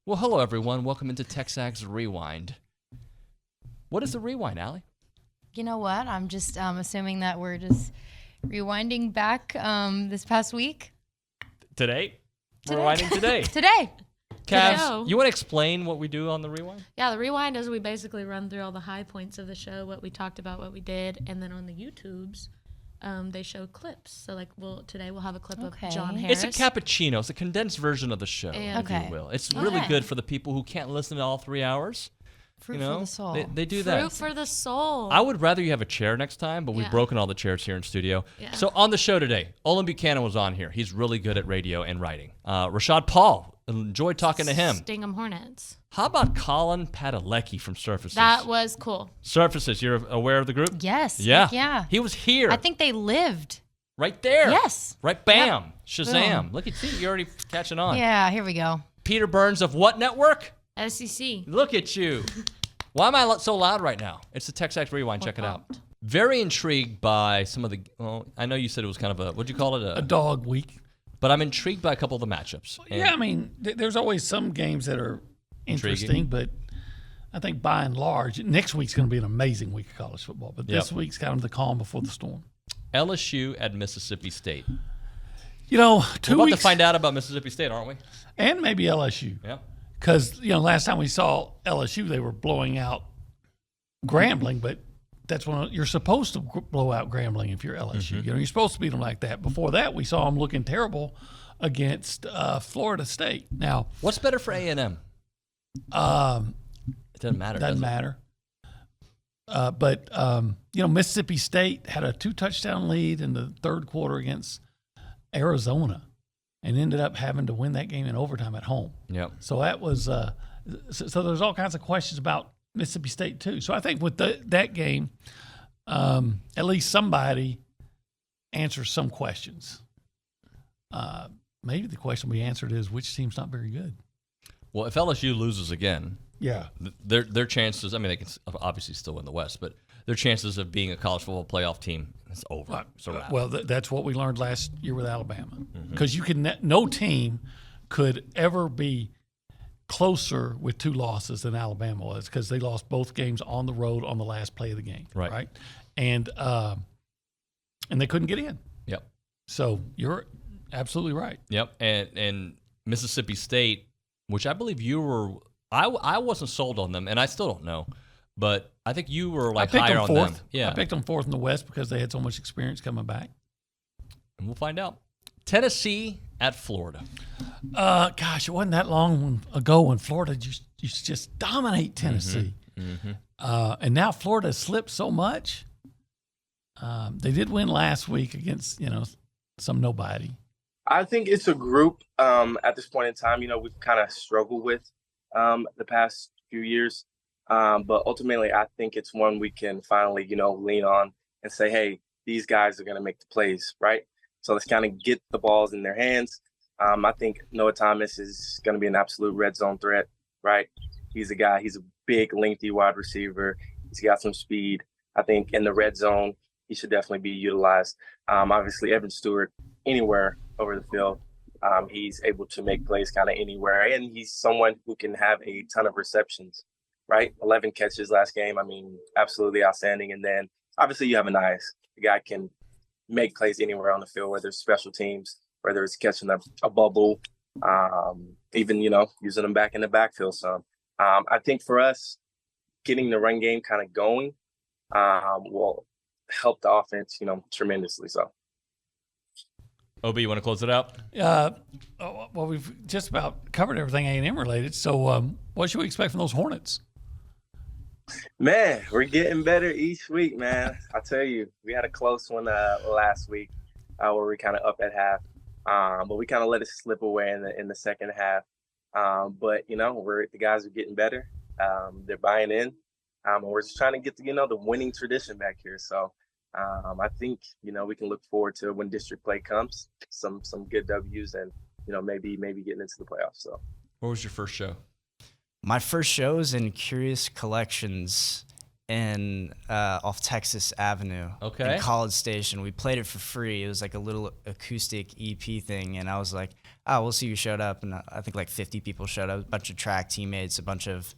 Well, hello, everyone. Welcome into TexAgs Rewind. What is the rewind, Allie? You know what? I'm just assuming that we're just rewinding back this past week. Today? We're rewinding today. Today. Cavs, you want to explain what we do on the rewind? Yeah, the rewind is we basically run through all the high points of the show, what we talked about, what we did, and then on the YouTubes, they show clips. So today we'll have a clip of John Harris. It's a cappuccino. It's a condensed version of the show, if you will. It's really good for the people who can't listen to all 3 hours. Fruit for the soul. They do that. Fruit for the soul. I would rather you have a chair next time, but we've broken all the chairs here in studio. Yeah. So on the show today, Olin Buchanan was on here. He's really good at radio and writing. Roshauud Paul, enjoyed talking to him. Stingham Hornets. How about Colin Padalecki from Surfaces? That was cool. Surfaces, you're aware of the group? Yes. Yeah. Yeah. He was here. I think they lived. Right there. Yes. Right, bam. Yep. Shazam. Boom. Look at you. You're already catching on. Yeah, here we go. Peter Burns of what network? SEC. Look at you. Why am I so loud right now? It's the TexAgs Rewind. Check it out. Very intrigued by some of the, I know you said it was kind of what'd you call it? A dog week. But I'm intrigued by a couple of the matchups. Yeah, I mean, there's always some games that are interesting, but I think by and large, next week's going to be an amazing week of college football. But this week's kind of the calm before the storm. LSU at Mississippi State. You know, We're about to find out about Mississippi State, aren't we? And maybe LSU. Yeah. Because, last time we saw LSU, they were blowing out Grambling, but that's when you're supposed to blow out Grambling if you're LSU. Mm-hmm. You're supposed to beat them like that. Before that, we saw them looking terrible against Florida State. Now, what's better for A&M? It doesn't matter. Doesn't matter. But Mississippi State had a 2-touchdown lead in the third quarter against Arizona and ended up having to win that game in overtime at home. Yep. So that was so there's all kinds of questions about Mississippi State too. So I think with that game, at least somebody answers some questions. Maybe the question we answered is which team's not very good. Well, if LSU loses again, their chances, I mean, they can obviously still win the West, but their chances of being a college football playoff team is over. Well, that's what we learned last year with Alabama. Because no team could ever be closer with 2 losses than Alabama was, because they lost both games on the road on the last play of the game. Right? And they couldn't get in. Yep. So you're absolutely right. Yep. And Mississippi State, which I believe you were, I wasn't sold on them, and I still don't know, but I think you were higher on them. Yeah. I picked them 4th in the West because they had so much experience coming back. And we'll find out. Tennessee at Florida. Gosh, it wasn't that long ago when Florida used to just dominate Tennessee. And now Florida has slipped so much. They did win last week against, some nobody. I think it's a group at this point in time, we've kind of struggled with the past few years. But ultimately, I think it's one we can finally, lean on and say, hey, these guys are going to make the plays, right? So let's kind of get the balls in their hands. I think Noah Thomas is going to be an absolute red zone threat, right? He's a big, lengthy wide receiver. He's got some speed. I think in the red zone, he should definitely be utilized. Obviously, Evan Stewart, anywhere over the field, he's able to make plays kind of anywhere. And he's someone who can have a ton of receptions, right? 11 catches last game. I mean, absolutely outstanding. And then obviously you have Anias. The guy can make plays anywhere on the field, whether it's special teams, whether it's catching a bubble, even, using them back in the backfield some. I think for us, getting the run game kind of going will help the offense, tremendously so. OB, you want to close it out? Well, we've just about covered everything A&M related. So what should we expect from those Hornets? Man, we're getting better each week, man. I tell you, we had a close one last week where we kind of up at half, but we kind of let it slip away in the second half. But the guys are getting better. They're buying in, and we're just trying to get the winning tradition back here. So I think we can look forward to when district play comes, some good W's, and maybe getting into the playoffs. So, what was your first show? My first show is in Curious Collections in off Texas Avenue in College Station. We played it for free. It was like a little acoustic EP thing, and I was like, oh, we'll see who showed up. And I think like 50 people showed up, a bunch of track teammates, a bunch of,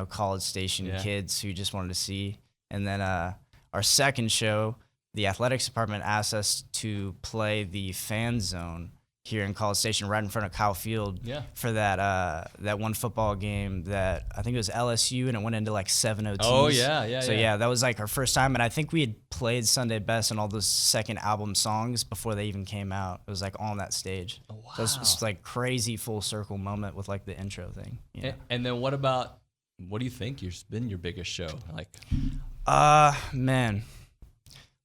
College Station kids who just wanted to see. And then our second show, the athletics department asked us to play the fan zone here in College Station, right in front of Kyle Field, for that one football game that I think it was LSU, and it went into like 7 OTs. Oh yeah. So that was like our first time, and I think we had played Sunday Best and all those second album songs before they even came out. It was like on that stage. Oh, wow. So it's like crazy full circle moment with like the intro thing. And then what do you think has been your biggest show? Like, man,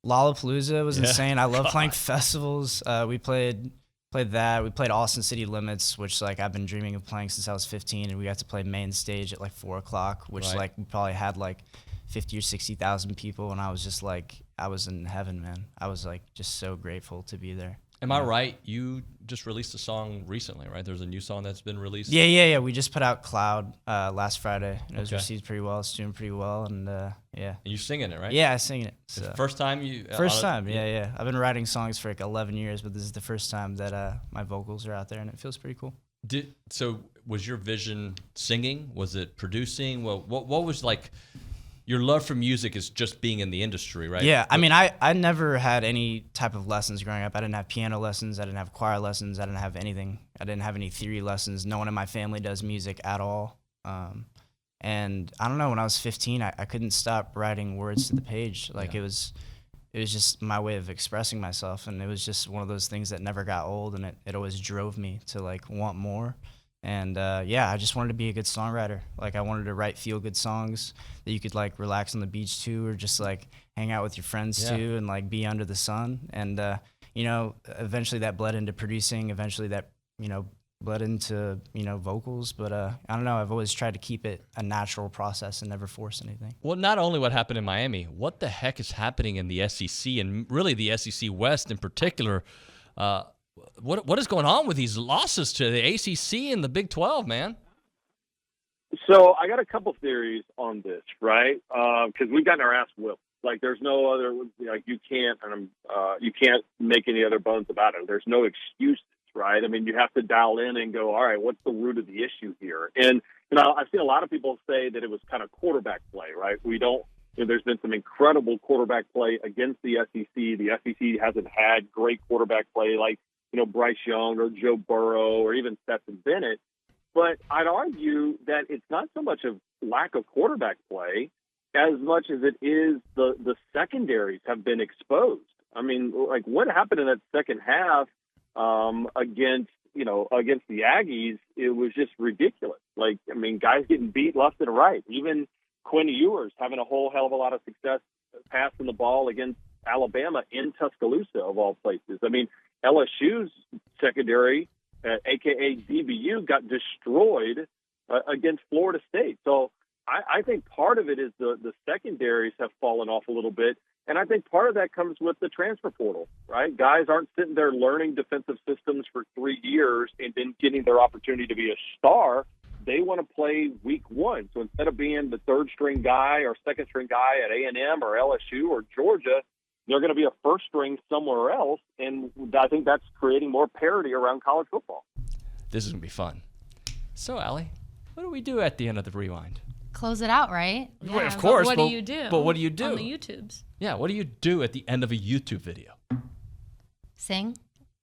Lollapalooza was insane. I love playing festivals. We played that. We played Austin City Limits, which like I've been dreaming of playing since I was 15, and we got to play main stage at like 4:00, which like we probably had like 50 or 60,000 people, and I was just like, I was in heaven, man. I was like just so grateful to be there. Am I right? You just released a song recently, right? There's a new song that's been released. Yeah. We just put out Cloud last Friday, and it was received pretty well. It's doing pretty well, and And you're singing it, right? Yeah, I sing it. So. First time you? First time, yeah. I've been writing songs for like 11 years, but this is the first time that my vocals are out there, and it feels pretty cool. So was your vision singing? Was it producing? What was like? Your love for music is just being in the industry, right? Yeah, I mean, I never had any type of lessons growing up. I didn't have piano lessons. I didn't have choir lessons. I didn't have anything. I didn't have any theory lessons. No one in my family does music at all. And I don't know, when I was 15, I couldn't stop writing words to the page. Like it was just my way of expressing myself. And it was just one of those things that never got old. And it always drove me to like want more. And I just wanted to be a good songwriter. Like I wanted to write feel-good songs that you could like relax on the beach to, or just like hang out with your friends to, and like be under the sun. And eventually that bled into producing. Eventually that bled into vocals. But I don't know. I've always tried to keep it a natural process and never force anything. Well, not only what happened in Miami, what the heck is happening in the SEC, and really the SEC West in particular? What is going on with these losses to the ACC and the Big 12, man? So I got a couple theories on this, right? Because we've gotten our ass whipped. Like there's no other, like you can't make any other bones about it. There's no excuses, right? I mean, you have to dial in and go, all right, what's the root of the issue here? And I've seen a lot of people say that it was kind of quarterback play, right? There's been some incredible quarterback play against the SEC. The SEC hasn't had great quarterback play like Bryce Young or Joe Burrow or even Stetson Bennett. But I'd argue that it's not so much of lack of quarterback play as much as it is the secondaries have been exposed. I mean, like what happened in that second half against the Aggies, it was just ridiculous. Like, I mean, guys getting beat left and right. Even Quinn Ewers having a whole hell of a lot of success passing the ball against Alabama in Tuscaloosa, of all places. I mean, LSU's secondary, a.k.a. DBU, got destroyed against Florida State. So I think part of it is the secondaries have fallen off a little bit, and I think part of that comes with the transfer portal, right? Guys aren't sitting there learning defensive systems for 3 years and then getting their opportunity to be a star. They want to play week one. So instead of being the third-string guy or second-string guy at A&M or LSU or Georgia, they're going to be a first string somewhere else, and I think that's creating more parity around college football. This is going to be fun. So, Allie, what do we do at the end of the rewind? Close it out, right? Yeah, of course. What do you do? But what do you do? On the YouTubes. Yeah, what do you do at the end of a YouTube video? Sing.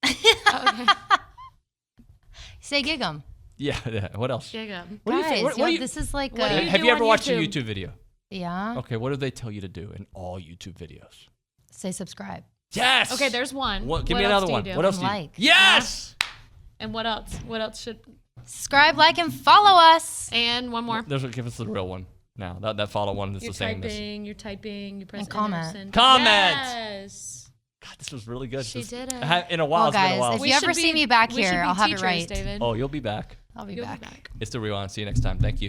Okay. Say gig 'em. Yeah. What else? Gig 'em. What do you think? Guys, this is like what do you have do you ever on watched a YouTube? YouTube video? Yeah. Okay, what do they tell you to do in all YouTube videos? Say subscribe. Yes. Okay, there's one. Give me another one. What else do you Like. Yes. And what else? What else should? Subscribe, like, and follow us. And one more. Give us the real one now. That follow one is You're the same. You're typing. You press And comment. enter, send. Comment. Yes. God, this was really good. She did it. In a while. Well, It's been a guys, while. if you ever see me back here, I'll have it right. David. Oh, you'll be back. I'll be You'll back. It's the rewind. See you next time. Thank you.